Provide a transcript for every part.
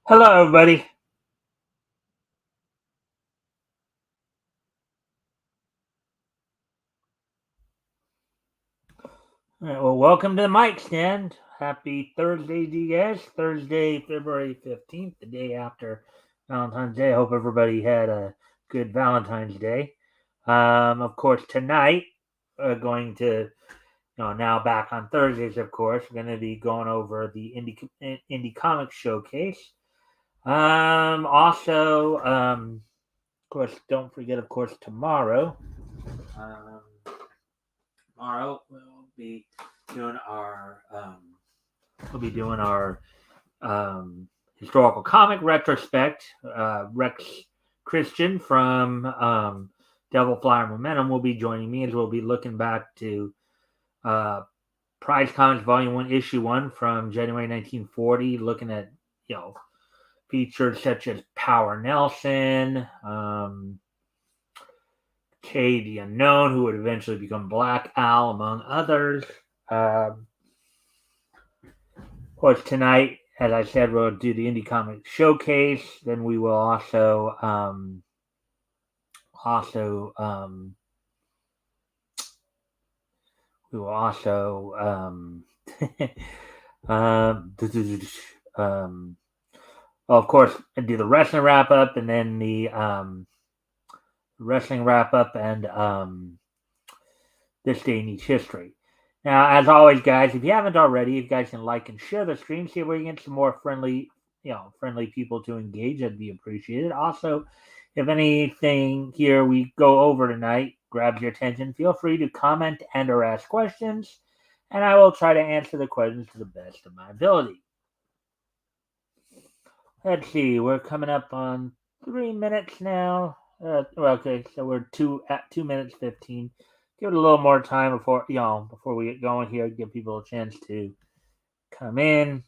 Hello, everybody. All right, well, welcome to the Mikestand. Happy Thursday to you guys. Thursday, February 15th, the day after Valentine's Day. I hope everybody had a good Valentine's Day. Of course, tonight, going to, now back on Thursdays, of course, we're going to be going over the Indie Comic Showcase. Also, of course, don't forget, of course, um, tomorrow doing our doing our historical comic retrospect. Rex Christian from Devil Flyer Momentum will be joining me as we'll be looking back to uh, Prize Comics Volume 1, Issue 1 from January 1940, looking at, features such as Power Nelson, K the Unknown, who would eventually become Black Al, among others. Um, Of course, tonight, as I said, we'll do the Indie Comic Showcase. Then we will also we will also um, um, well, of course, do the wrestling wrap up, and then the wrestling wrap up, and this day in each history. Now, as always, guys, if you haven't already, you guys can like and share the stream. See if we can get some more friendly people to engage. That'd be appreciated. Also, if anything here we go over tonight grabs your attention, feel free to comment and/or ask questions, and I will try to answer the questions to the best of my ability. Let's see, we're coming up on 3 minutes now. Okay, so we're at 2 minutes 15. Give it a little more time before we get going here. Give people a chance to come in.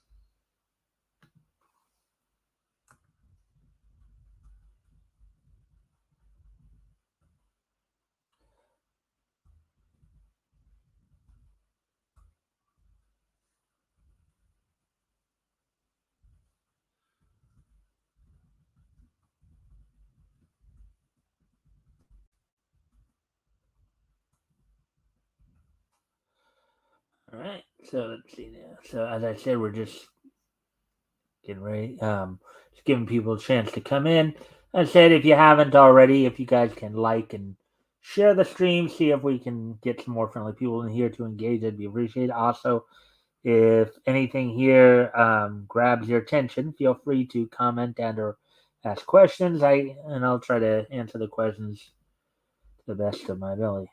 All right, so let's see now. So as I said, we're just getting ready. Just giving people a chance to come in. As I said, if you haven't already, if you guys can like and share the stream, see if we can get some more friendly people in here to engage. That'd be appreciated. Also, if anything here grabs your attention, feel free to comment and/or ask questions. I'll try to answer the questions to the best of my ability.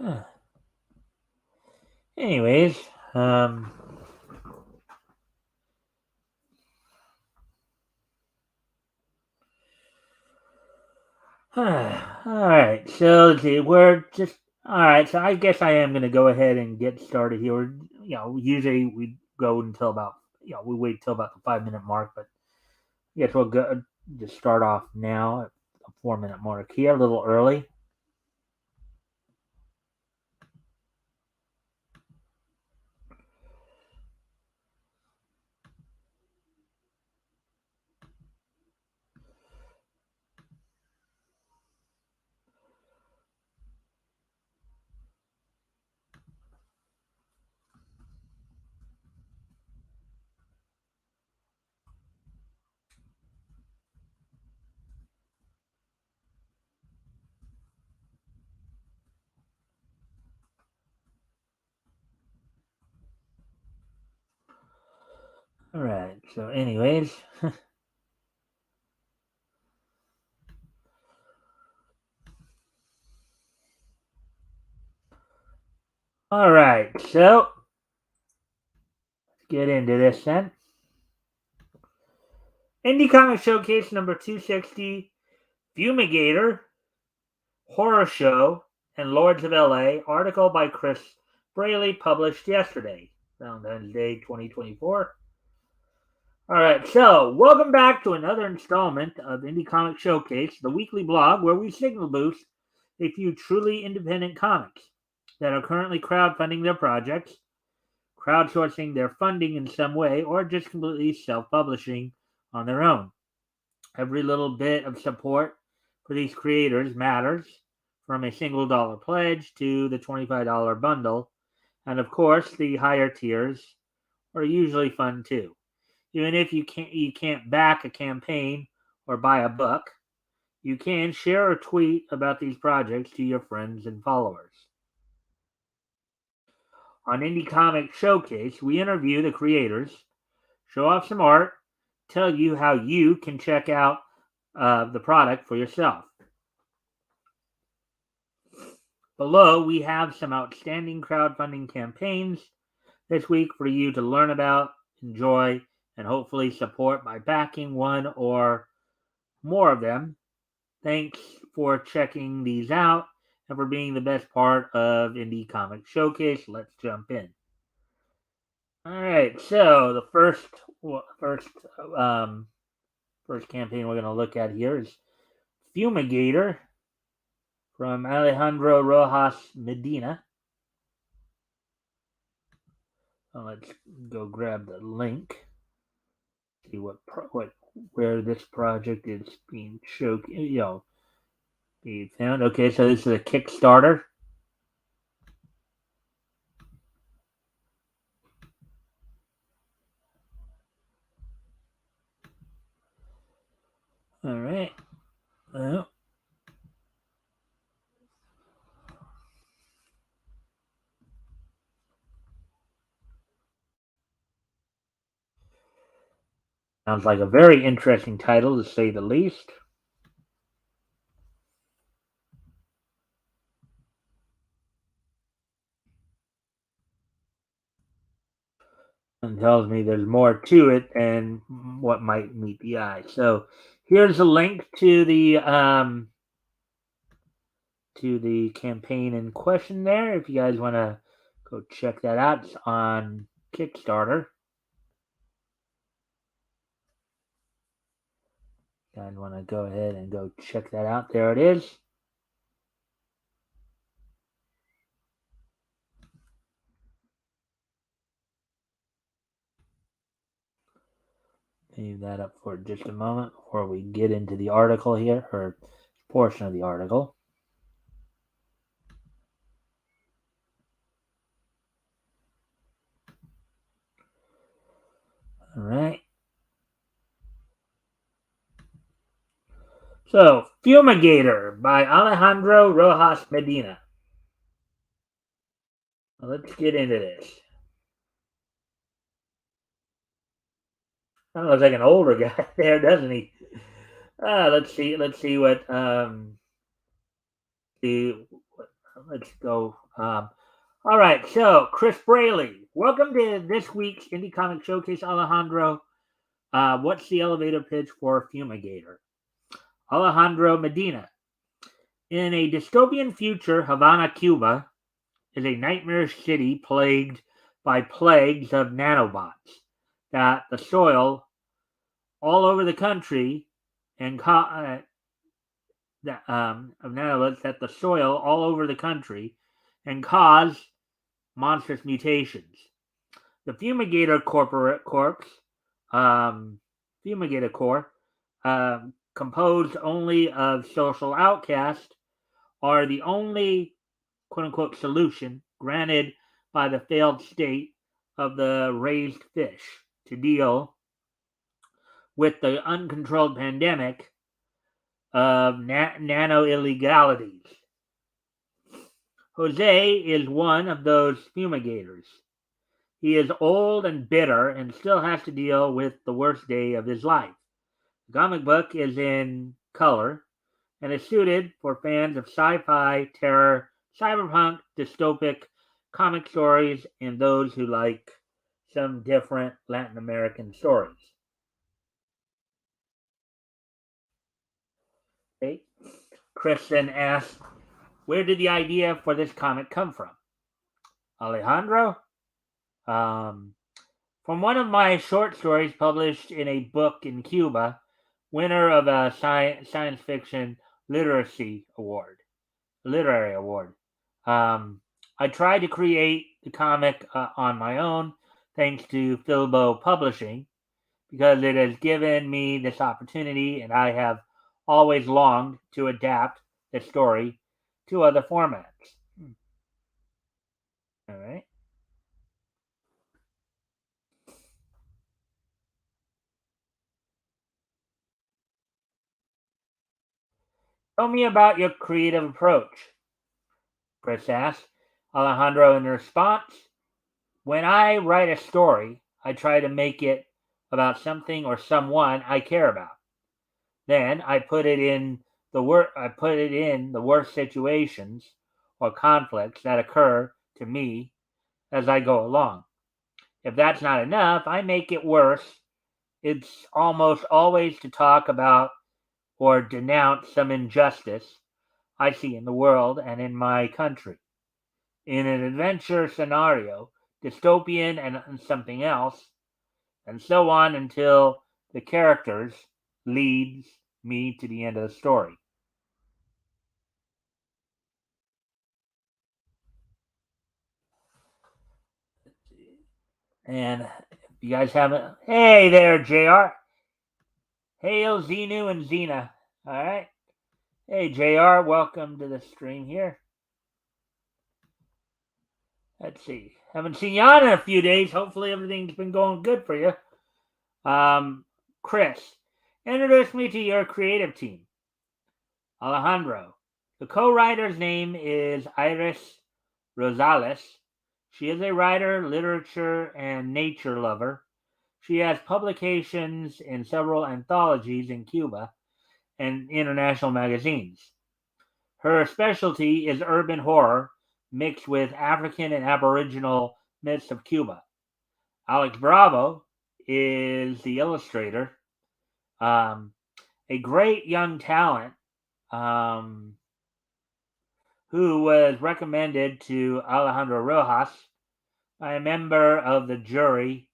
Huh. Anyways, um, all right. So let's see. We're just all right. So I guess I am going to go ahead and get started here. Usually we go until about we wait till about the 5 minute mark, but I guess we'll go just start off now at a 4 minute mark here, a little early. All right. So, anyways, all right. So, let's get into this then. Indie Comic Showcase number 260, Fumigator, Horror Show, and Lords of LA, article by Chris Braley, published yesterday, Valentine's Day 2024. All right, so welcome back to another installment of Indie Comic Showcase, the weekly blog where we signal boost a few truly independent comics that are currently crowdfunding their projects, crowdsourcing their funding in some way, or just completely self-publishing on their own. Every little bit of support for these creators matters, from a single dollar pledge to the $25 bundle, and of course, the higher tiers are usually fun too. Even if you can't back a campaign or buy a book, you can share or tweet about these projects to your friends and followers. On Indie Comic Showcase, we interview the creators, show off some art, tell you how you can check out the product for yourself. Below, we have some outstanding crowdfunding campaigns this week for you to learn about, enjoy, and hopefully support by backing one or more of them. Thanks for checking these out and for being the best part of Indie Comic Showcase. Let's jump in. All right, so the first campaign we're going to look at here is Fumigator from Alejandro Rojas Medina. So let's go grab the link. See where this project is being being found. Okay, so this is a Kickstarter. All right. Well, sounds like a very interesting title, to say the least. And tells me there's more to it than what might meet the eye. So here's a link to the campaign in question there. If you guys want to go check that out, it's on Kickstarter. Guys want to go ahead and go check that out. There it is. Leave that up for just a moment before we get into the article here, or portion of the article. All right. So, Fumigator by Alejandro Rojas Medina. Well, let's get into this. That looks like an older guy there, doesn't he? Let's see. Let's see what. Let's go. All right. So, Chris Braley, welcome to this week's Indie Comic Showcase, Alejandro. What's the elevator pitch for Fumigator? Alejandro Medina. In a dystopian future, Havana, Cuba, is a nightmarish city plagued by plagues of nanobots that the soil all over the country and of nanobots that the soil all over the country and cause monstrous mutations. The Fumigator Fumigator Corps, composed only of social outcasts, are the only quote unquote solution granted by the failed state of the raised fish to deal with the uncontrolled pandemic of nano illegalities. Jose is one of those fumigators. He is old and bitter and still has to deal with the worst day of his life. The comic book is in color and is suited for fans of sci-fi, terror, cyberpunk, dystopic comic stories, and those who like some different Latin American stories. Okay. Chris then asks, where did the idea for this comic come from? Alejandro? Um, from one of my short stories published in a book in Cuba, winner of a science fiction literary award. I tried to create the comic on my own, thanks to Filbo Publishing, because it has given me this opportunity, and I have always longed to adapt the story to other formats. All right. Tell me about your creative approach, Chris asked. Alejandro in response, when I write a story, I try to make it about something or someone I care about. Then I put it in the worst situations or conflicts that occur to me as I go along. If that's not enough, I make it worse. It's almost always to talk about or denounce some injustice I see in the world and in my country. In an adventure scenario, dystopian and something else, and so on until the characters leads me to the end of the story. And if you guys haven't, hey there, JR. Hail Xenu and Xena. All right. Hey, JR, welcome to the stream here. Let's see. Haven't seen you on in a few days. Hopefully, everything's been going good for you. Chris, introduce me to your creative team. Alejandro. The co writer's name is Iris Rosales. She is a writer, literature, and nature lover. She has publications in several anthologies in Cuba and international magazines. Her specialty is urban horror mixed with African and Aboriginal myths of Cuba. Alex Bravo is the illustrator, um, a great young talent um, who was recommended to Alejandro Rojas by a member of the jury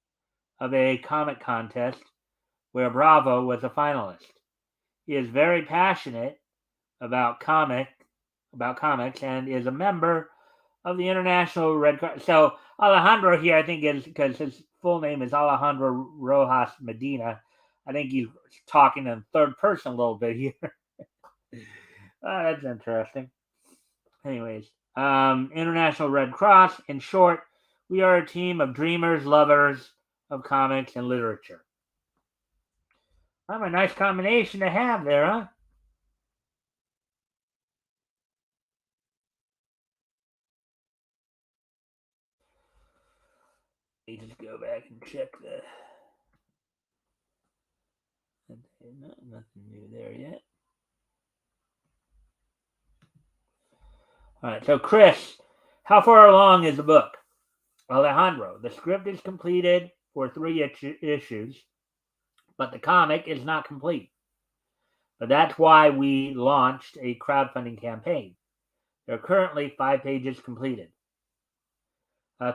of a comic contest where Bravo was a finalist. He is very passionate about comics and is a member of the International Red Cross. So Alejandro here, I think, is because his full name is Alejandro Rojas Medina. I think he's talking in third person a little bit here. That's interesting. Anyways, International Red Cross. In short, we are a team of dreamers, lovers of comics and literature. I'm a nice combination to have there, huh? Let me just go back and check the. Nothing new there yet. All right, so Chris, how far along is the book? Alejandro, the script is completed for three issues, but the comic is not complete. But that's why we launched a crowdfunding campaign. There are currently 5 pages completed.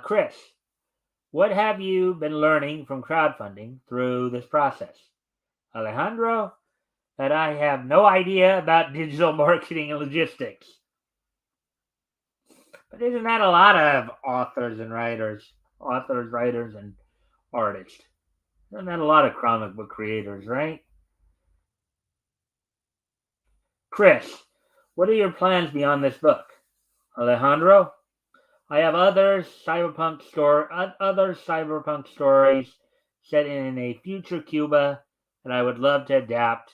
Chris, what have you been learning from crowdfunding through this process? Alejandro, that I have no idea about digital marketing and logistics. But isn't that a lot of authors, writers, and artists? Isn't that a lot of comic book creators, right? Chris, what are your plans beyond this book? Alejandro, I have other cyberpunk stories set in a future Cuba that I would love to adapt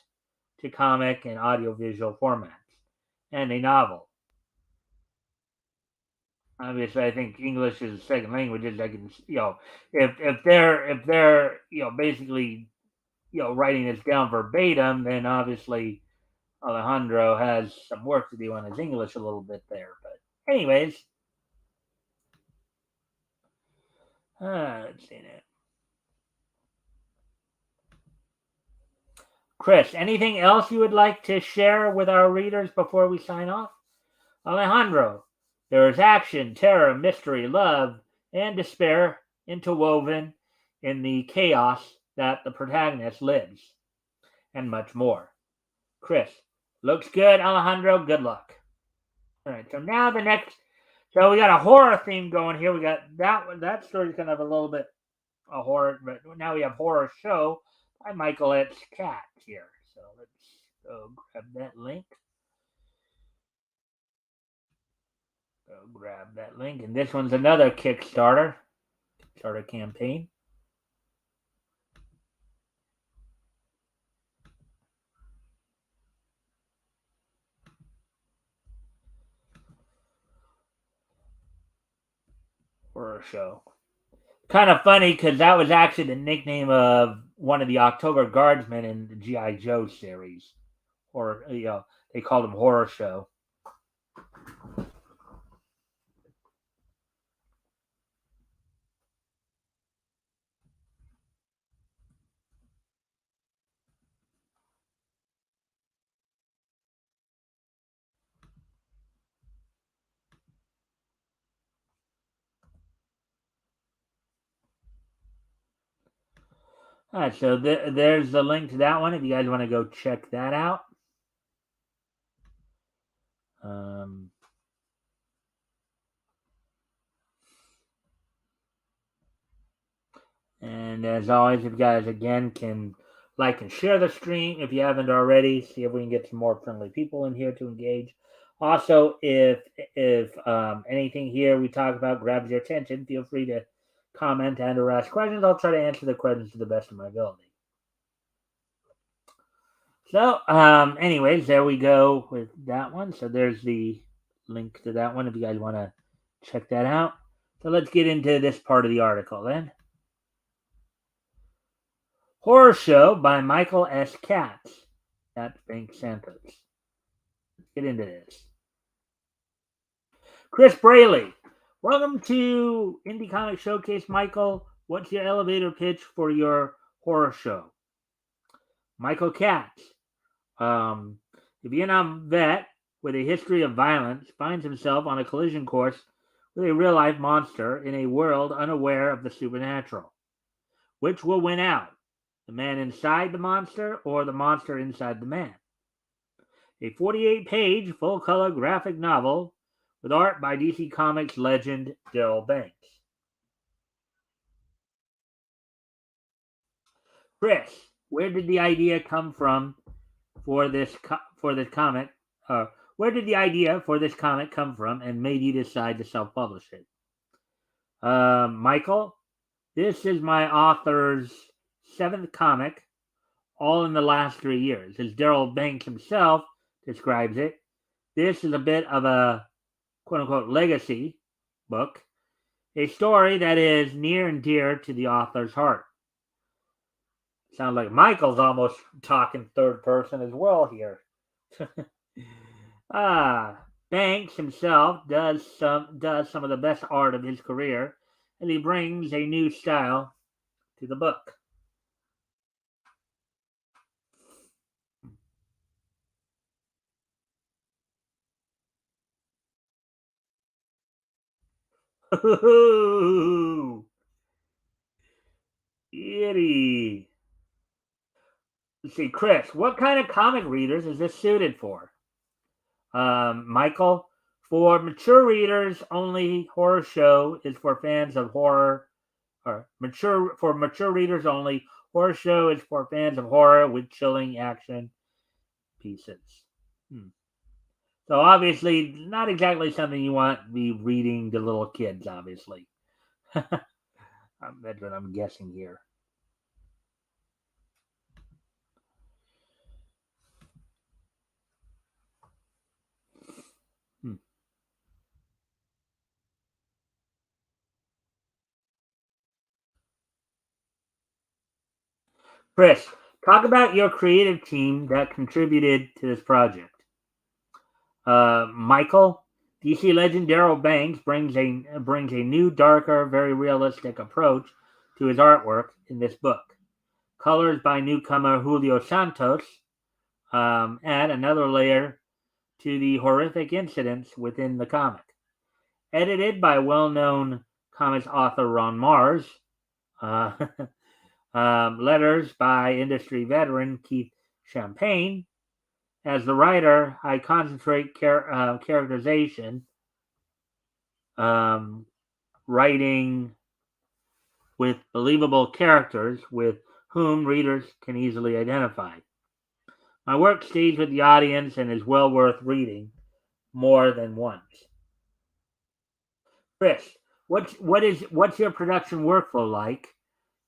to comic and audiovisual formats, and a novel. Obviously, I think English is a second language. I can, if they're basically writing this down verbatim, then obviously Alejandro has some work to do on his English a little bit there. But anyways, let's see now. Chris, anything else you would like to share with our readers before we sign off? Alejandro, there is action, terror, mystery, love, and despair interwoven in the chaos that the protagonist lives, and much more. Chris, looks good, Alejandro. Good luck. All right, so now the next. So we got a horror theme going here. We got that story's gonna have a little bit of horror, but now we have horror show by Michael X. Cat here. So let's go grab that link. Go grab that link, and this one's another Kickstarter campaign. Horror show. Kind of funny because that was actually the nickname of one of the October Guardsmen in the G.I. Joe series. Or, they called him Horror Show. All right, so there's the link to that one if you guys want to go check that out. And as always, if you guys again can like and share the stream if you haven't already, see if we can get some more friendly people in here to engage. Also, if anything here we talk about grabs your attention, feel free to comment and or ask questions. I'll try to answer the questions to the best of my ability. So, anyways, there we go with that one. So there's the link to that one if you guys want to check that out. So let's get into this part of the article then. Horror Show by Michael S. Katz at Bank Santos. Let's get into this. Chris Braley, welcome to Indie Comic Showcase, Michael. What's your elevator pitch for your horror show? Michael Katz, a Vietnam vet with a history of violence finds himself on a collision course with a real-life monster in a world unaware of the supernatural. Which will win out? The man inside the monster or the monster inside the man? A 48-page full-color graphic novel with art by DC Comics legend Darryl Banks. Chris, where did the idea come from for this comic? Where did the idea for this comic come from and made you decide to self-publish it? Michael, this is my author's 7th comic, all in the last 3 years. As Darryl Banks himself describes it, this is a bit of a quote-unquote legacy book, a story that is near and dear to the author's heart. Sounds like Michael's almost talking third person as well here. Banks himself does some of the best art of his career, and he brings a new style to the book. Itty. Let's see, Chris, what kind of comic readers is this suited for? Michael, for mature readers only, Horror Show is for fans of horror. Or mature readers only, Horror Show is for fans of horror with chilling action pieces. So obviously, not exactly something you want to be reading to little kids. Obviously, that's what I'm guessing here. Chris, talk about your creative team that contributed to this project. Michael, DC legend Darryl Banks brings a new, darker, very realistic approach to his artwork in this book. Colors by newcomer Julio Santos add another layer to the horrific incidents within the comic. Edited by well-known comics author Ron Mars. Uh, letters by industry veteran Keith Champagne. As the writer, I concentrate characterization, writing with believable characters with whom readers can easily identify. My work stays with the audience and is well worth reading more than once. Chris, what's your production workflow like?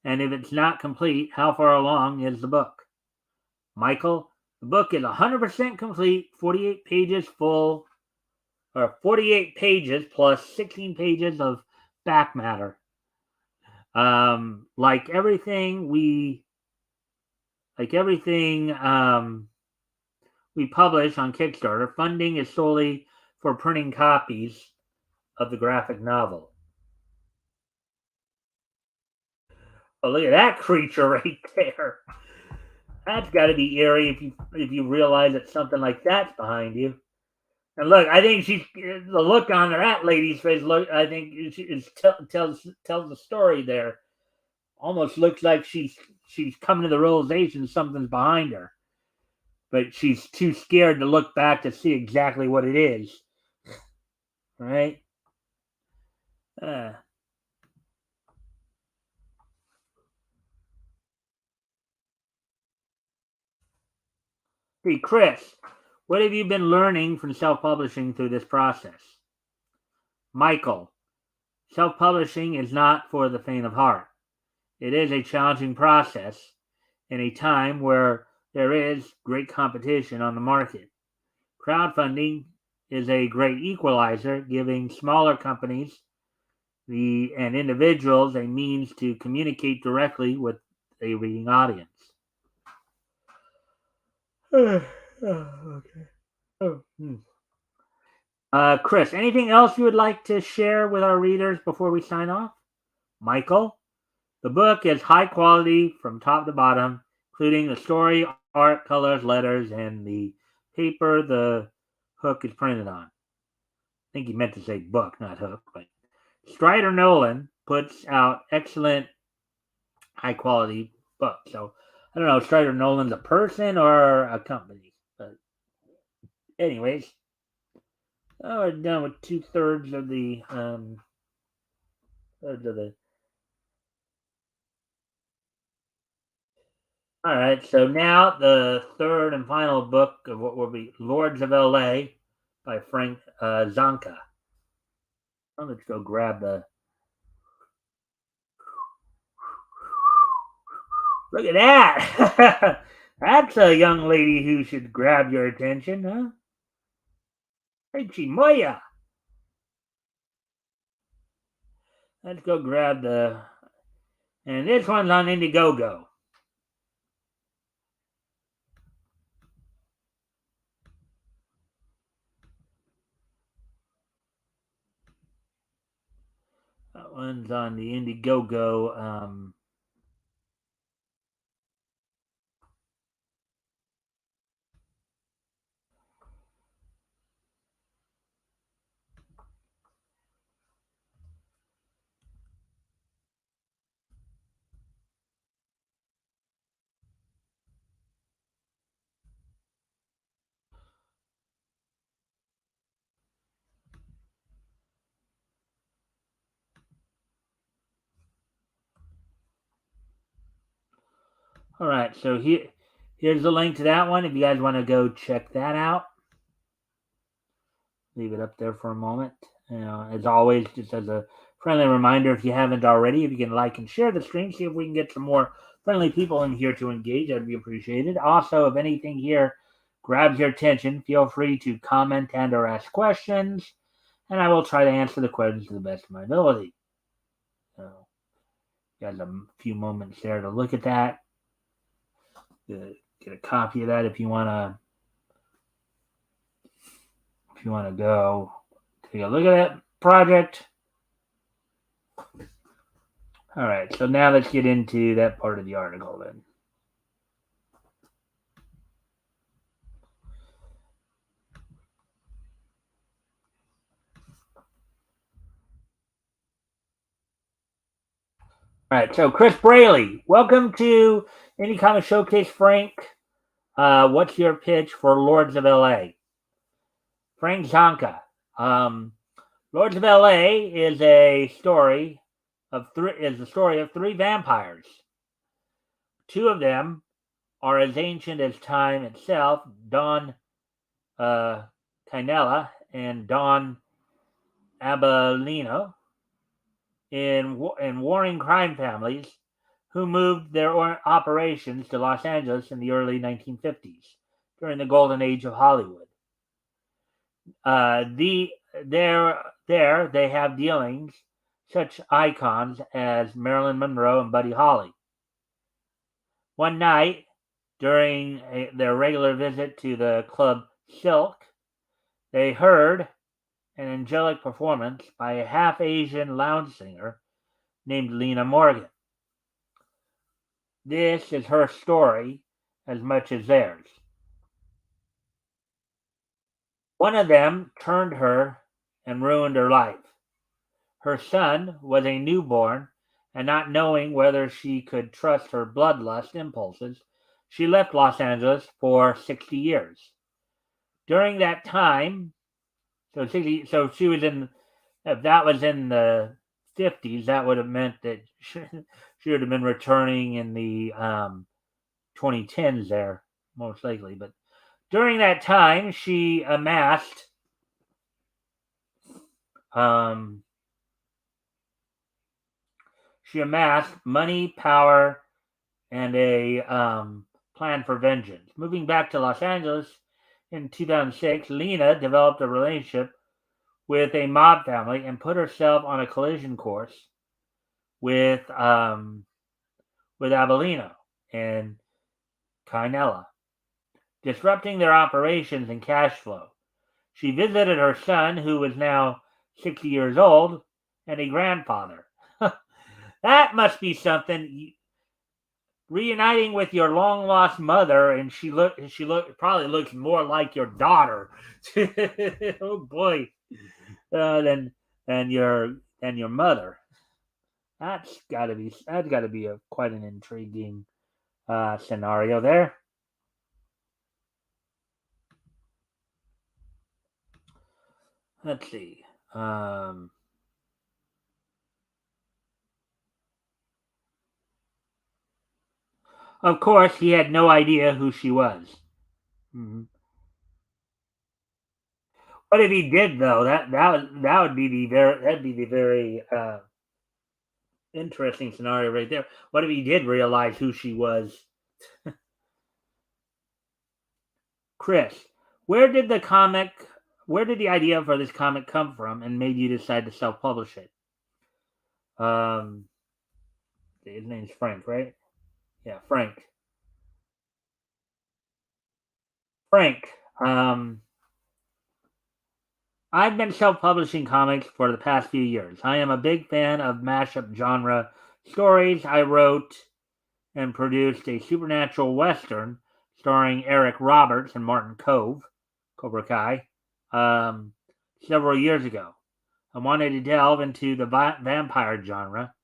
And if it's not complete, how far along is the book? Michael, the book is 100% complete, 48 pages full, or 48 pages plus 16 pages of back matter. Like everything we publish on Kickstarter, funding is solely for printing copies of the graphic novel. Oh, look at that creature right there. That's got to be eerie if you realize that something like that's behind you. And look, I think the look on that lady's face. Look, I think tells the story there. Almost looks like she's coming to the realization something's behind her, but she's too scared to look back to see exactly what it is. Right? Hey, Chris, what have you been learning from self-publishing through this process? Michael, self-publishing is not for the faint of heart. It is a challenging process in a time where there is great competition on the market. Crowdfunding is a great equalizer, giving smaller companies and individuals a means to communicate directly with a reading audience. Okay. Chris, anything else you would like to share with our readers before we sign off? Michael, the book is high quality from top to bottom, including the story, art, colors, letters, and the paper the hook is printed on. I think he meant to say book, not hook. But Strider Nolan puts out excellent, high quality books. So I don't know if Strider Nolan's a person or a company. But anyways, we're done with 2/3 of the All right, so now the third and final book of what will be Lords of L.A. by Frank Zanka. Well, let's go grab the. Look at that! That's a young lady who should grab your attention, huh? Hey, Chimoya! Let's go grab the. And this one's on Indiegogo. That one's on the Indiegogo. All right, so here's the link to that one if you guys want to go check that out. Leave it up there for a moment. As always, just as a friendly reminder, if you haven't already, if you can like and share the stream, see if we can get some more friendly people in here to engage. That'd be appreciated. Also, if anything here grabs your attention, feel free to comment and or ask questions, and I will try to answer the questions to the best of my ability. So, you guys have a few moments there to look at that. Get a copy of that if you want to go take a look at that project. All right, so now let's get into that part of the article then. All right, so Chris Braley, welcome to Indie Comic Showcase. Frank, what's your pitch for Lords of LA? Frank Zonka. Lords of LA is a story of three vampires. Two of them are as ancient as time itself, Don Quinella and Don Abellino, in warring crime families who moved their operations to Los Angeles in the early 1950s during the golden age of Hollywood. There they have dealings such icons as Marilyn Monroe and Buddy Holly. One night, during their regular visit to the club Silk, they heard an angelic performance by a half-Asian lounge singer named Lena Morgan. This is her story as much as theirs. One of them turned her and ruined her life. Her son was a newborn, and not knowing whether she could trust her bloodlust impulses, she left Los Angeles for 60 years. During that time, so she was in, if that was in the 50s, that would have meant that she would have been returning in the 2010s there, most likely. But during that time, she amassed money, power, and a plan for vengeance. Moving back to Los Angeles in 2006, Lena developed a relationship with a mob family and put herself on a collision course with Abellino and Quinella, disrupting their operations and cash flow. She visited her son, who was now 60 years old, and a grandfather. That must be something. Reuniting with your long lost mother, and she probably looks more like your daughter. Oh boy, than your mother. That's got to be a quite an intriguing scenario there. Let's see. Of course, he had no idea who she was. Mm-hmm. What if he did though? That would be the very interesting scenario right there. What if he did realize who she was? Chris, where did the idea for this comic come from and made you decide to self-publish it? His name's Frank, right? Yeah, Frank. Frank. I've been self-publishing comics for the past few years. I am a big fan of mashup genre stories. I wrote and produced a supernatural western starring Eric Roberts and Martin Cobra Kai, several years ago. I wanted to delve into the vampire genre,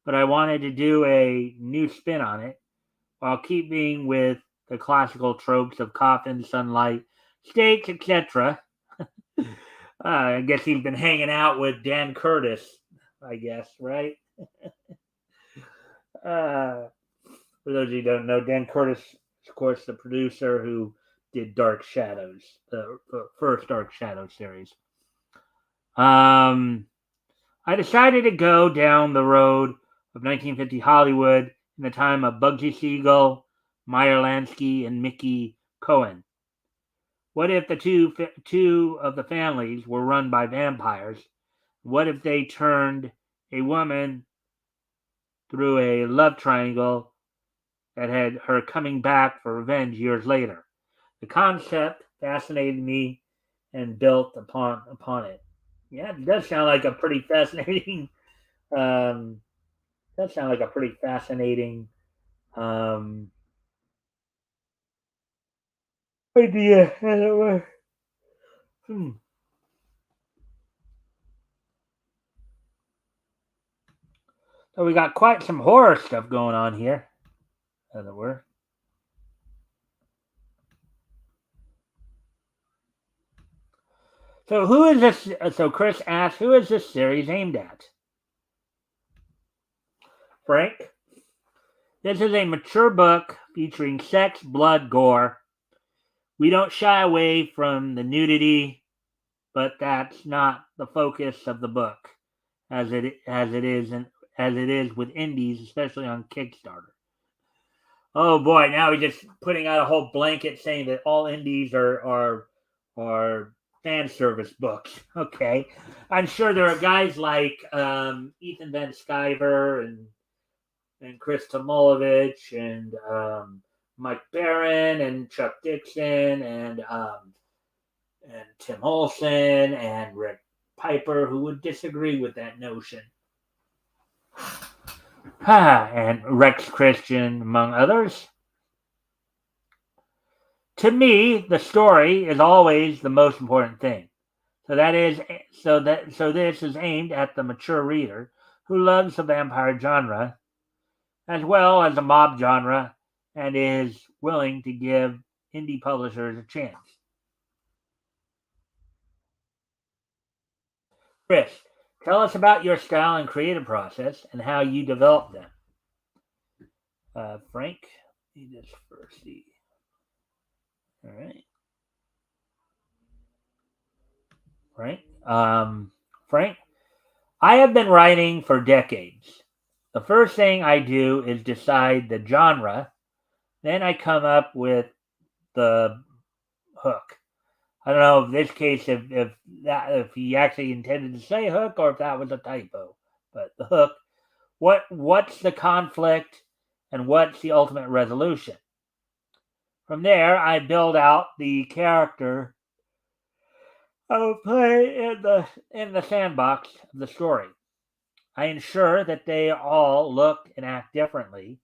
but I wanted to do a new spin on it while keeping with the classical tropes of coffin, sunlight, stakes, etc. I guess he's been hanging out with Dan Curtis, I guess, right? For those of you who don't know, Dan Curtis, of course, the producer who did Dark Shadows, the first Dark Shadows series. I decided to go down the road of 1950 Hollywood in the time of Bugsy Siegel, Meyer Lansky, and Mickey Cohen. What if the two of the families were run by vampires? What if they turned a woman through a love triangle that had her coming back for revenge years later? The concept fascinated me and built upon it. Yeah, it does sound like a pretty fascinating. Um, does sound like a pretty fascinating um, idea. Hmm. So we got quite some horror stuff going on here, as it were. So who is this? So Chris asks, who is this series aimed at? Frank, this is a mature book featuring sex, blood, gore. We don't shy away from the nudity, but that's not the focus of the book, as it is with indies, especially on Kickstarter. Oh boy, now he's just putting out a whole blanket saying that all indies are fan service books. Okay, I'm sure there are guys like Ethan Van Sciver and Chris Tomolovich and Mike Barron and Chuck Dixon and Tim Olson and Rick Piper who would disagree with that notion. And Rex Christian, among others. To me, the story is always the most important thing. So this is aimed at the mature reader who loves the vampire genre as well as the mob genre and is willing to give indie publishers a chance. Chris, tell us about your style and creative process and how you develop them. Frank, let me just first see. All right, Frank. Frank, I have been writing for decades. The first thing I do is decide the genre, then I come up with the hook. I don't know if this case if he actually intended to say hook or if that was a typo. But the hook, what's the conflict and what's the ultimate resolution? From there, I build out the character I will play in the sandbox of the story. I ensure that they all look and act differently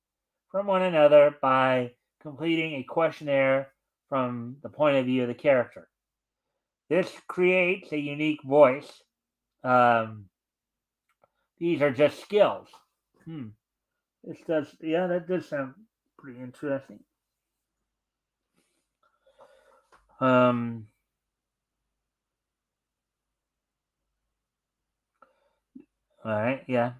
from one another by completing a questionnaire from the point of view of the character. This creates a unique voice. Um, these are just skills. Hmm. That does sound pretty interesting. Um, all right, yeah.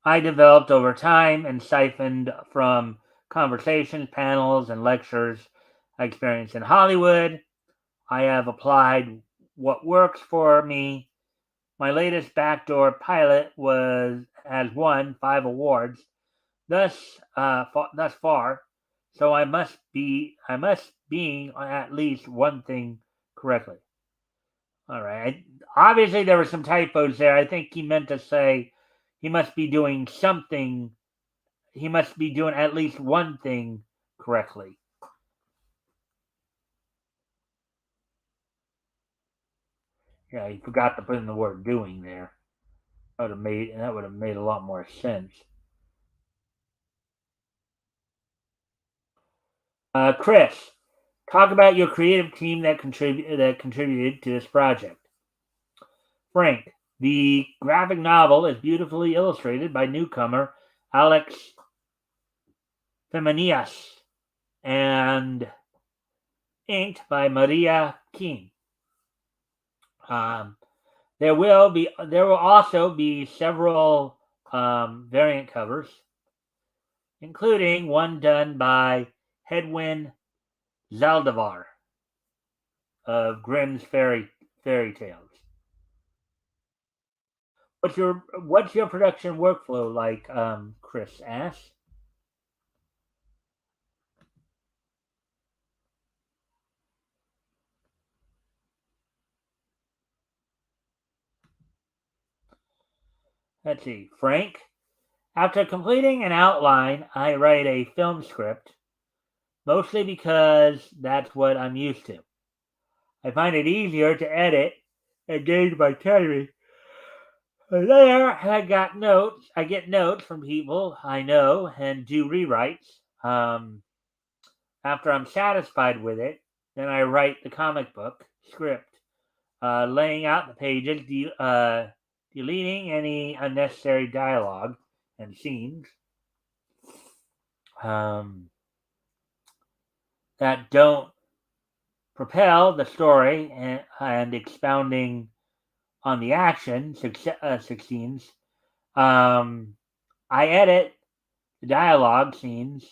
I developed over time and siphoned from conversations, panels, and lectures I experienced in Hollywood. I have applied what works for me. My latest backdoor pilot has won 5 awards thus far. So I must being at least one thing correctly. All right. Obviously, there were some typos there. I think he meant to say he must be doing something. He must be doing at least one thing correctly. Yeah, he forgot to put in the word "doing" there. That would have made a lot more sense. Chris, talk about your creative team that contributed to this project. Frank, the graphic novel is beautifully illustrated by newcomer Alex Femenias and inked by Maria King. Um, there will also be several variant covers, including one done by Hedwin Zaldivar of Grimm's Fairy Tales. What's your production workflow like? Chris asks. Let's see, Frank. After completing an outline, I write a film script, mostly because that's what I'm used to. I find it easier to edit and gauge my timing. There, I get notes from people I know and do rewrites. After I'm satisfied with it, then I write the comic book script, laying out the pages, deleting any unnecessary dialogue and scenes that don't propel the story, and expounding on the action scenes. I edit the dialogue scenes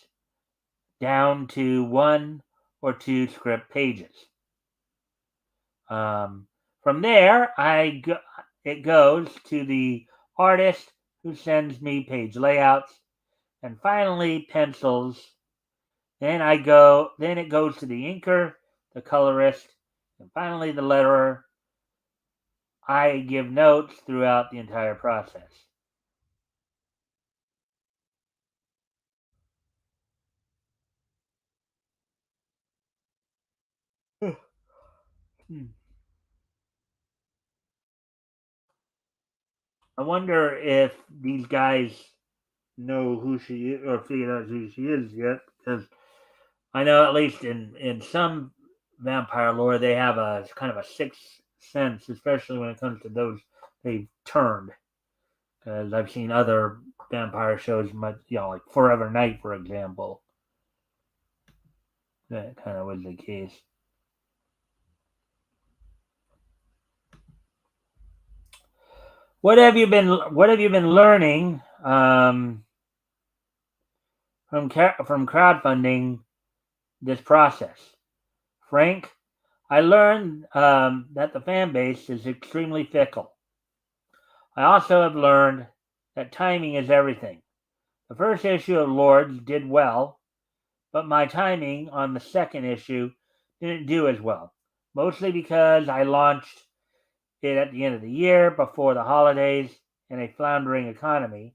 down to 1 or 2 script pages. From there, it goes to the artist, who sends me page layouts, and finally pencils. Then it goes to the inker, the colorist, and finally the letterer. I give notes throughout the entire process. I wonder if these guys know who she is or figured out who she is yet, because I know at least in some vampire lore they have a kind of a sixth sense, especially when it comes to those they've turned. Because I've seen other vampire shows, like Forever Night, for example. That kind of was the case. What have you been learning from crowdfunding this process, Frank? I learned that the fan base is extremely fickle. I also have learned that timing is everything. The first issue of Lords did well, but my timing on the second issue didn't do as well, mostly because I launched it at the end of the year before the holidays in a floundering economy.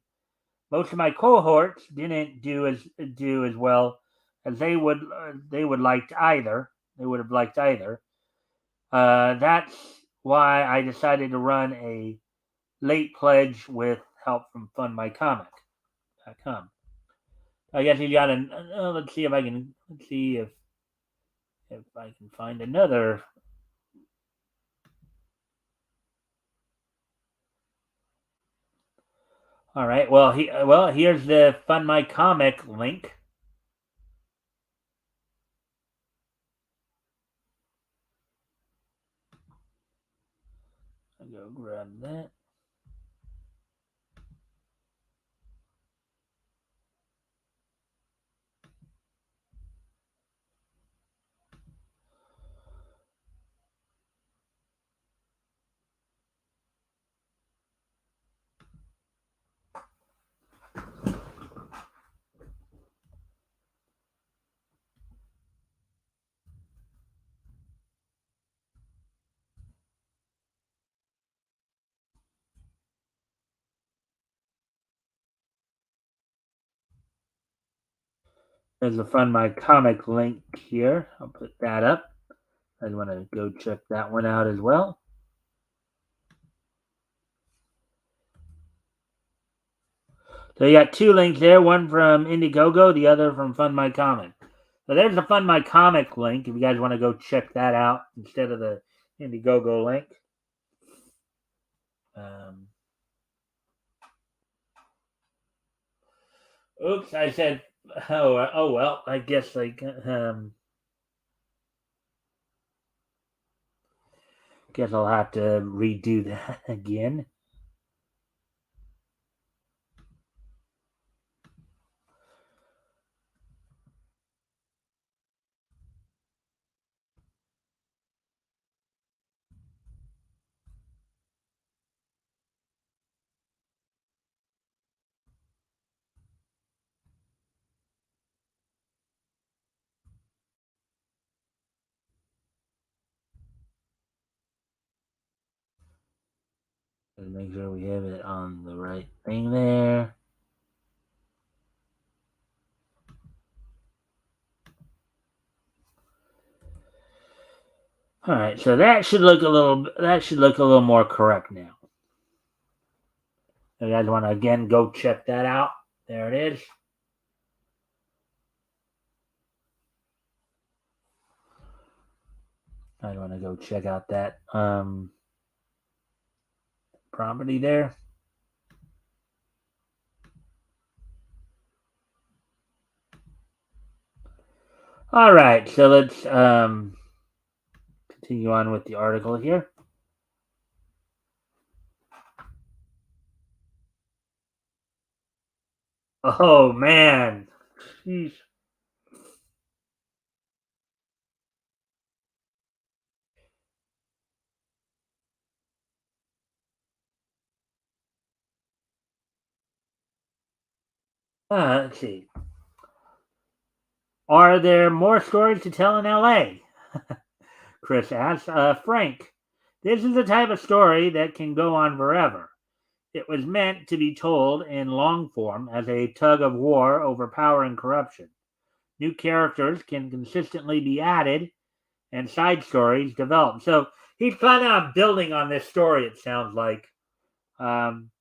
Most of my cohorts didn't do as well as they would liked either. They would have liked either. That's why I decided to run a late pledge with help from FundMyComic.com. I guess you got an. Let's see if I can. Let's see if I can find another. All right. Well, here's the Fund My Comic link. I'll go grab that. There's the Fund My Comic link here. I'll put that up. I want to go check that one out as well. So you got 2 links there, one from Indiegogo, the other from Fund My Comic. So there's the Fund My Comic link if you guys want to go check that out instead of the Indiegogo link. Oops, I said, oh well, I guess guess I'll have to redo that again. Let's make sure we have it on the right thing there. All right, so that should look a little more correct now. You guys want to again go check that out? There it is. I want to go check out that property there. All right, so let's continue on with the article here. Oh man, jeez. Let's see. Are there more stories to tell in LA? Chris asks. Frank, this is the type of story that can go on forever. It was meant to be told in long form as a tug of war over power and corruption. New characters can consistently be added and side stories developed. So he's planning on building on this story, it sounds like. Um,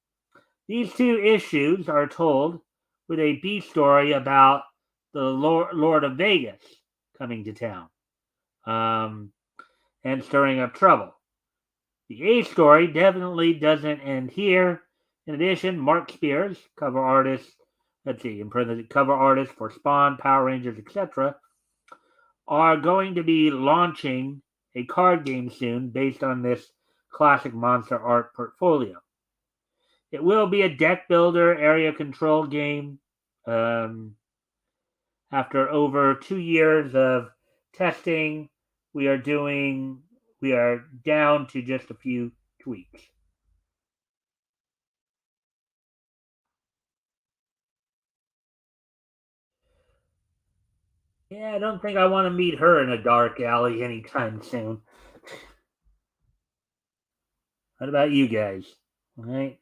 these two issues are told with a B story about the Lord of Vegas coming to town and stirring up trouble. The A story definitely doesn't end here. In addition, Mark Spears, cover artist, let's see, in parentheses, cover artist for Spawn, Power Rangers, etc., are going to be launching a card game soon based on this classic monster art portfolio. It will be a deck builder, area control game. Um, After over 2 years of testing, we are doing we are down to just a few tweaks. Yeah, I don't think I want to meet her in a dark alley anytime soon. What about you guys? All right.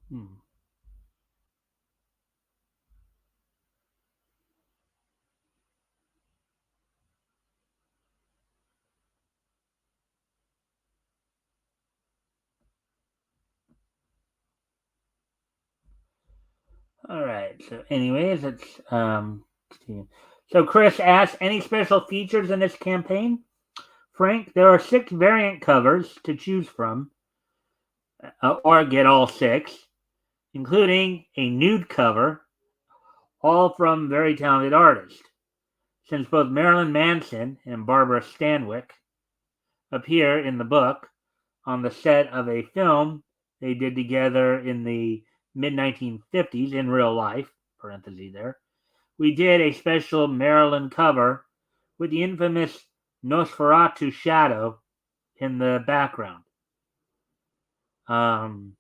Hmm. All right. So, anyways, let's continue. So, Chris asks, any special features in this campaign? Frank, there are 6 variant covers to choose from, or get all 6, including a nude cover, all from very talented artists. Since both Marilyn Manson and Barbara Stanwyck appear in the book on the set of a film they did together in the mid 1950s in real life, parenthesis there, we did a special Marilyn cover with the infamous Nosferatu shadow in the background. Um,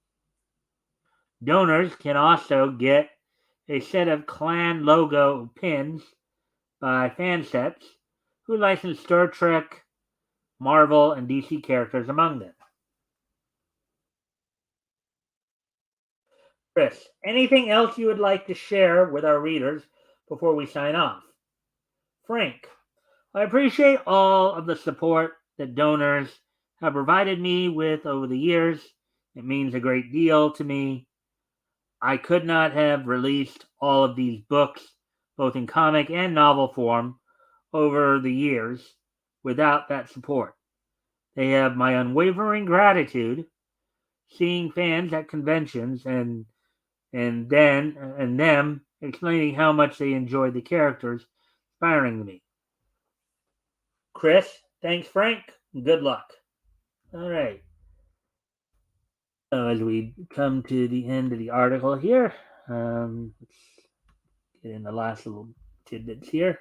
Donors can also get a set of clan logo pins by Fansets, who license Star Trek, Marvel, and DC characters among them. Chris, anything else you would like to share with our readers before we sign off? Frank, I appreciate all of the support that donors have provided me with over the years. It means a great deal to me. I could not have released all of these books, both in comic and novel form, over the years without that support. They have my unwavering gratitude. Seeing fans at conventions and them explaining how much they enjoyed the characters, inspiring me. Chris, thanks, Frank. Good luck. All right. So as we come to the end of the article here, let's get in the last little tidbits here.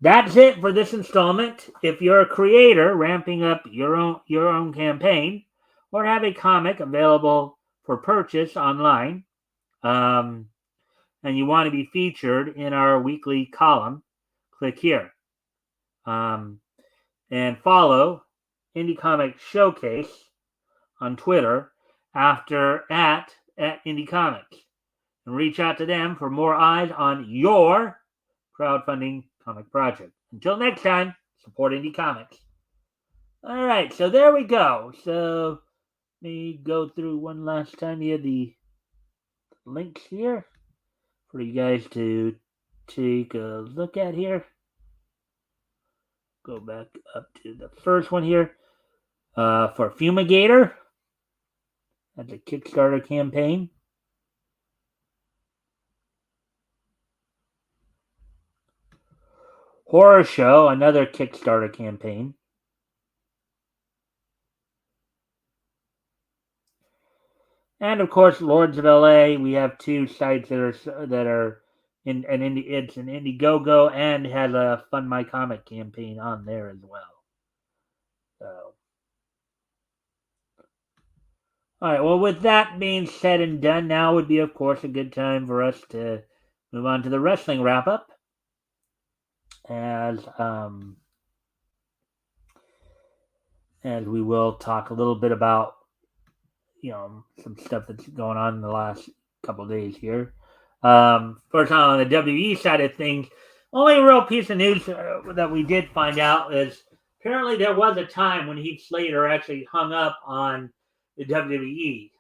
That's it for this installment. If you're a creator ramping up your own campaign, or have a comic available for purchase online, um, and you want to be featured in our weekly column, click here. And follow Indie Comic Showcase on Twitter at Indie Comics, and reach out to them for more eyes on your crowdfunding comic project. Until next time, support Indie Comics. All right, so there we go. So let me go through one last time here the links here for you guys to take a look at here. go back up to the first one here. For Fumigator, that's a Kickstarter campaign. Horror Show, another Kickstarter campaign. And of course, Lords of LA. We have two sites that are in an indie. It's an Indiegogo and has a Fund My Comic campaign on there as well. So, all right. Well, with that being said and done, now would be, of course, a good time for us to move on to the wrestling wrap up, as we will talk a little bit about some stuff that's going on in the last couple of days here. First on the WWE side of things, only real piece of news that we did find out is apparently there was a time when Heath Slater actually hung up on the WWE.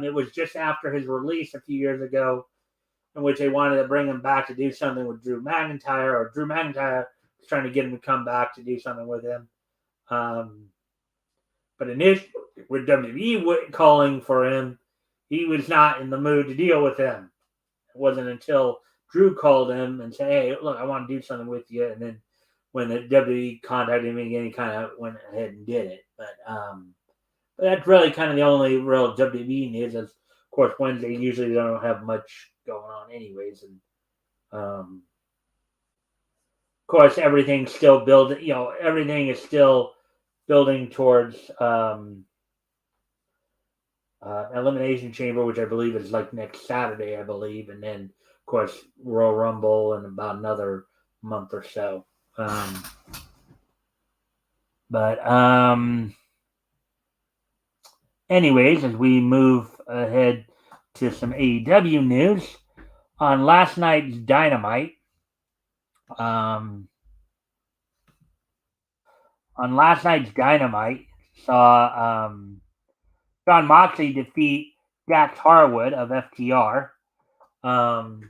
It was just after his release a few years ago, in which they wanted to bring him back to do something with Drew McIntyre, or Drew McIntyre was trying to get him to come back to do something with him. But initially, with WWE calling for him, he was not in the mood to deal with them. It wasn't until Drew called him and said, "Hey, look, I want to do something with you," and then when the WWE contacted him again, he kind of went ahead and did it. But that's really kind of the only real WWE news. Of course, Wednesday usually don't have much going on, anyways, and of course, everything's still building. Everything is still building towards Elimination Chamber, which I believe is like next Saturday, I believe, and then of course Royal Rumble in about another month or so. Anyways, as we move ahead to some AEW news, on last night's Dynamite, saw Jon Moxley defeat Dax Harwood of FTR. And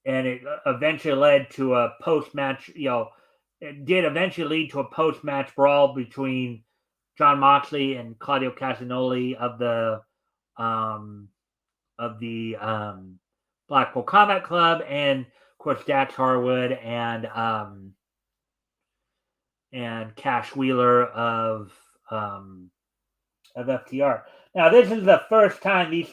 it eventually led to a post-match, it did eventually lead to a post-match brawl between Jon Moxley and Claudio Castagnoli of the Blackpool Combat Club, and of course Dax Harwood and Cash Wheeler of FTR. Now, this is the first time these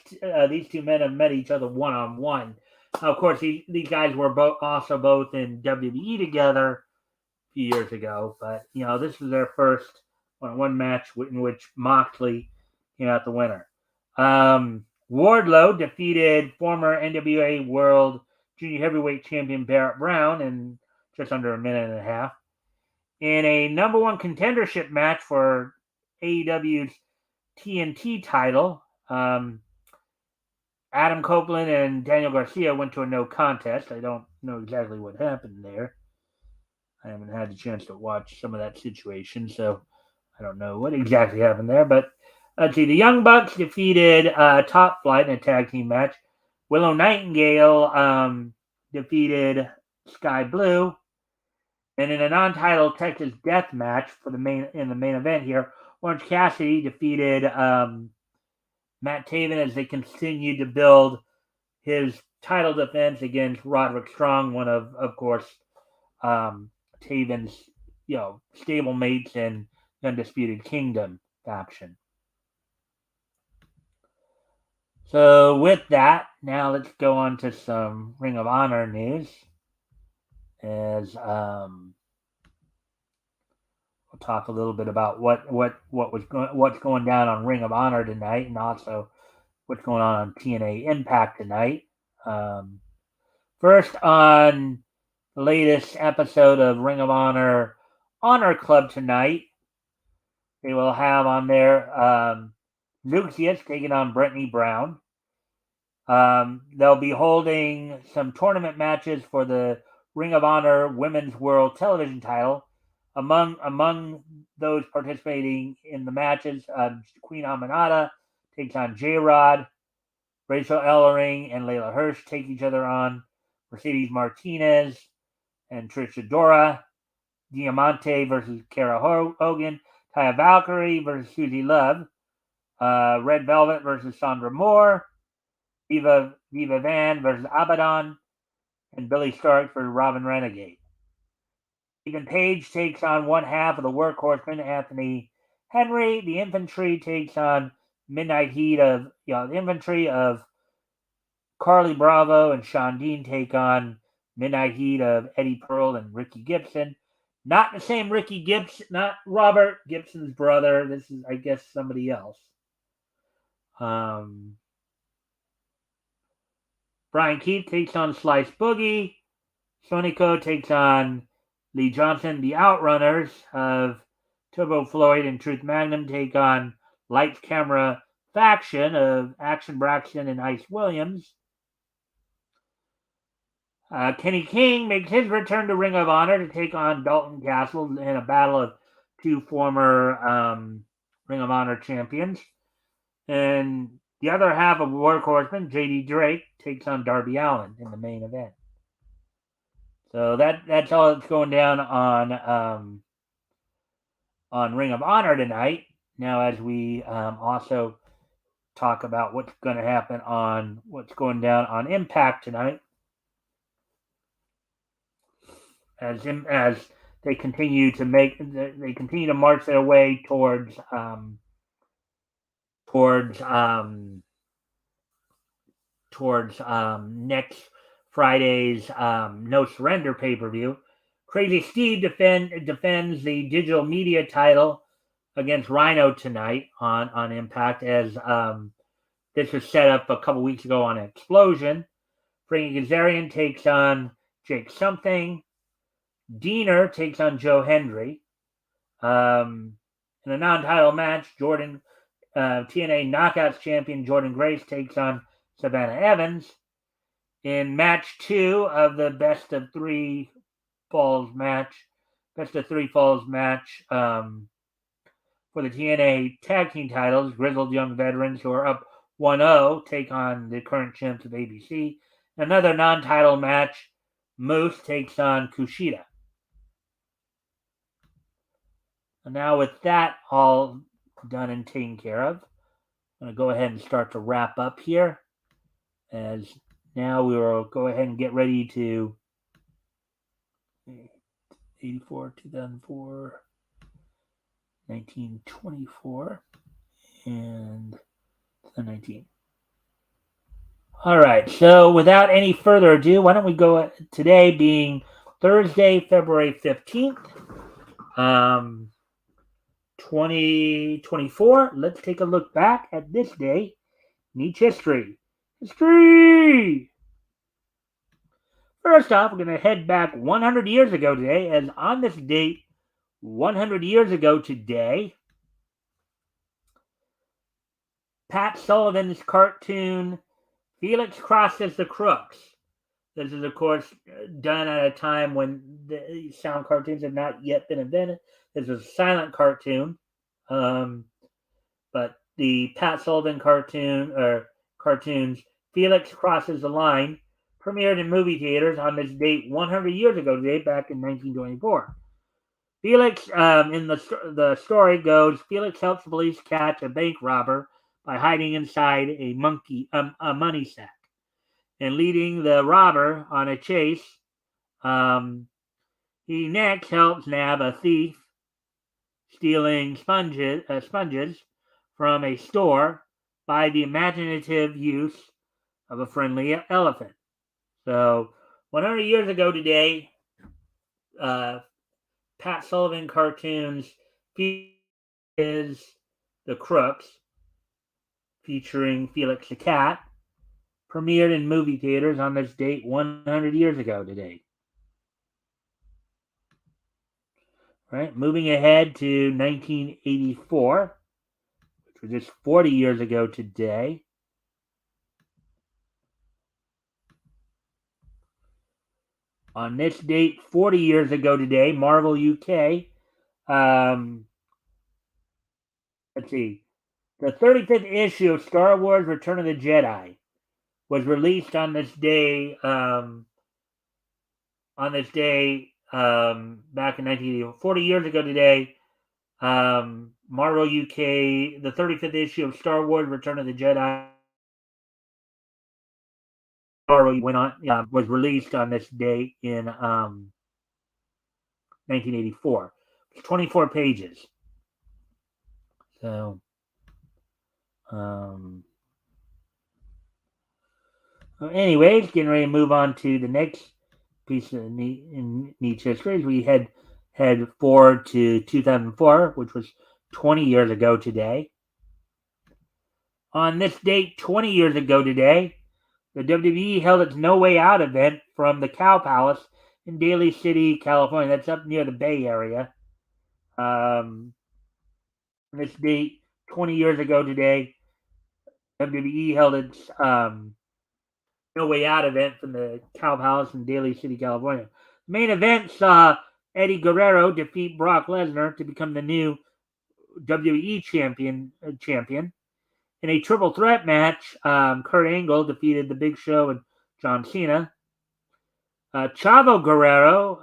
two men have met each other one-on-one. Of course, these guys were also both in WWE together a few years ago, but this is their first one-on-one match in which Moxley came out the winner. Wardlow defeated former NWA World Junior Heavyweight Champion Barrett Brown in just under a minute and a half in a number one contendership match for AEW's TNT title. Adam Copeland and Daniel Garcia went to a no contest. I don't know exactly what happened there. I haven't had the chance to watch some of that situation, so I don't know what exactly happened there. But let's see. The Young Bucks defeated Top Flight in a tag team match. Willow Nightingale defeated Sky Blue. And in a non-title Texas Death match in the main event here, Orange Cassidy defeated Matt Taven as they continued to build his title defense against Roderick Strong, one of course, Taven's stablemates in the Undisputed Kingdom faction. So with that, now let's go on to some Ring of Honor news. As we'll talk a little bit about what's going down on Ring of Honor tonight, and also what's going on TNA Impact tonight. First, on the latest episode of Ring of Honor Club tonight, they will have on there Lucius taking on Brittany Brown. They'll be holding some tournament matches for the Ring of Honor Women's World Television title. Among those participating in the matches, Queen Aminata takes on J-Rod. Rachel Ellering and Layla Hirsch take each other on. Mercedes Martinez and Trish Adora Diamante versus Kara Hogan, Taya Valkyrie versus Susie Love, Red Velvet versus Sandra Moore, Viva Van versus Abaddon, and Billy Stark for Robin Renegade. Ethan Page takes on one half of the Workhorsemen, Anthony Henry. The Infantry takes on Midnight Heat of the Infantry of Carly Bravo and Sean Dean take on Midnight Heat of Eddie Pearl and Ricky Gibson. Not the same Ricky Gibson, not Robert Gibson's brother. This is, I guess, somebody else. Brian Keith takes on Slice Boogie. Sonico takes on Lee Johnson. The Outrunners of Turbo Floyd and Truth Magnum take on Lights Camera Faction of Action Braxton and Ice Williams. Kenny King makes his return to Ring of Honor to take on Dalton Castle in a battle of two former Ring of Honor champions. And the other half of Workhorsemen, JD Drake, takes on Darby Allin in the main event. So that's all that's going down on Ring of Honor tonight. Now, as we also talk about what's going to happen on what's going down on Impact tonight, as they continue to march their way towards next Friday's No Surrender pay-per-view. Crazy Steve defends the digital media title against Rhino tonight on Impact, as this was set up a couple weeks ago on Explosion. Frankie Kazarian takes on Jake Something. Diener takes on Joe Hendry. In a non-title match, TNA Knockouts champion Jordan Grace takes on Savannah Evans. In match 2 of the best of three falls match for the TNA Tag Team titles, Grizzled Young Veterans, who are up 1-0, take on the current champs of ABC. Another non-title match, Moose takes on Kushida. And now with that all done and taken care of, I'm going to go ahead and start to wrap up here. As now we will go ahead and get ready to 84, 2004, 1924, and 19. All right, so without any further ado, why don't we go today being Thursday, February 15th, 2024. Let's take a look back at this day in each history. First off, we're going to head back 100 years ago today, as on this date, 100 years ago today, Pat Sullivan's cartoon, Felix Crosses the Crooks. This is, of course, done at a time when the sound cartoons have not yet been invented. This is a silent cartoon. But the Pat Sullivan cartoons, Felix Crosses the Line, premiered in movie theaters on this date 100 years ago today, back in 1924. Felix, in the story goes, Felix helps the police catch a bank robber by hiding inside a money sack and leading the robber on a chase. He next helps nab a thief stealing sponges from a store by the imaginative use of a friendly elephant. So 100 years ago today, Pat Sullivan cartoons is The Crooks, featuring Felix the Cat, premiered in movie theaters on this date 100 years ago today. Right, moving ahead to 1984, which was just 40 years ago today. On this date, 40 years ago today, Marvel UK, let's see, the 35th issue of Star Wars Return of the Jedi was released on this day, back in 1980, 40 years ago today, Marvel UK, the 35th issue of Star Wars: Return of the Jedi, went on, was released on this day in 1984. It's 24 pages. So, anyways, getting ready to move on to the next piece of neat history. As we head forward to 2004, which was 20 years ago today. On this date, 20 years ago today, the WWE held its No Way Out event from the Cow Palace in Daly City, California. That's up near the Bay Area. On this date, 20 years ago today, WWE held its No Way Out event from the Cow Palace in Daly City, California. The main event saw Eddie Guerrero defeat Brock Lesnar to become the new WWE champion. In a triple threat match, Kurt Angle defeated The Big Show and John Cena. Chavo Guerrero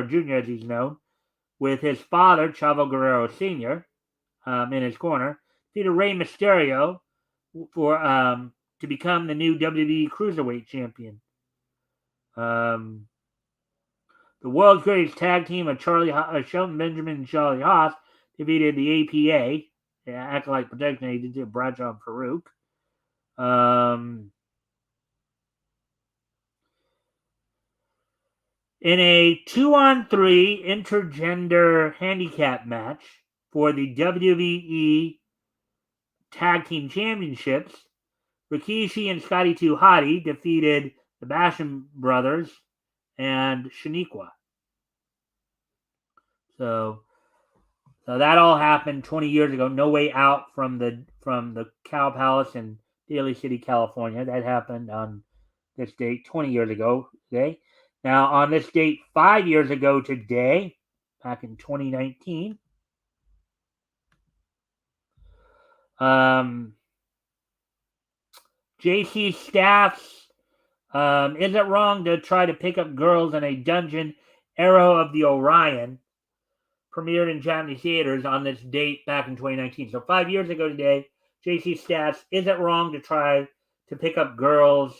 Jr., as he's known, with his father, Chavo Guerrero Sr., in his corner, defeated Rey Mysterio for to become the new WWE Cruiserweight Champion. The World's Greatest Tag Team of Shelton Benjamin and Charlie Haas defeated the APA, the Acolyte Protection Agency of Bradshaw and Farouk. In a 2-on-3 intergender handicap match for the WWE Tag Team Championships, Rikishi and Scotty 2 Hotty defeated the Basham Brothers and Shaniqua. So that all happened 20 years ago. No Way Out from the Cow Palace in Daly City, California. That happened on this date 20 years ago today. Now, on this date 5 years ago today, back in 2019, JC Staff's Is It Wrong to Try to Pick Up Girls in a Dungeon, Arrow of the Orion, premiered in Japanese theaters on this date back in 2019. So 5 years ago today, JC Staff's Is It Wrong to Try to Pick Up Girls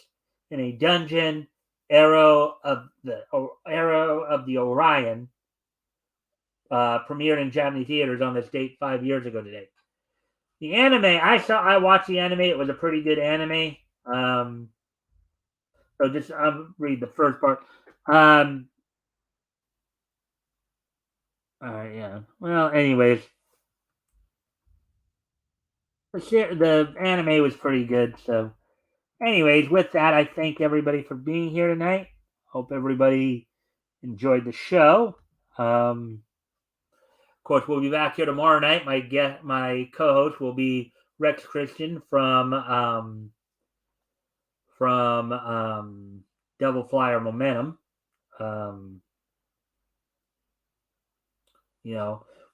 in a Dungeon, Arrow of the Orion, premiered in Japanese theaters on this date 5 years ago today. The anime, I watched the anime. It was a pretty good anime. So just I'll read the first part. Yeah. Well, anyways, the anime was pretty good. So, anyways, with that, I thank everybody for being here tonight. Hope everybody enjoyed the show. Of course, we'll be back here tomorrow night. My co-host will be Rex Christian from Devil Flyer Momentum.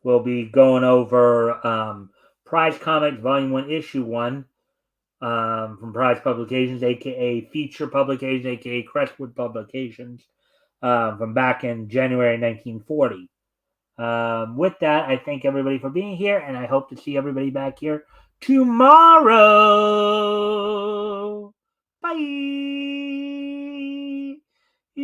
We'll be going over Prize Comics Volume 1, Issue 1 from Prize Publications, a.k.a. Feature Publications, a.k.a. Crestwood Publications, from back in January 1940. With that, I thank everybody for being here, and I hope to see everybody back here tomorrow. Bye.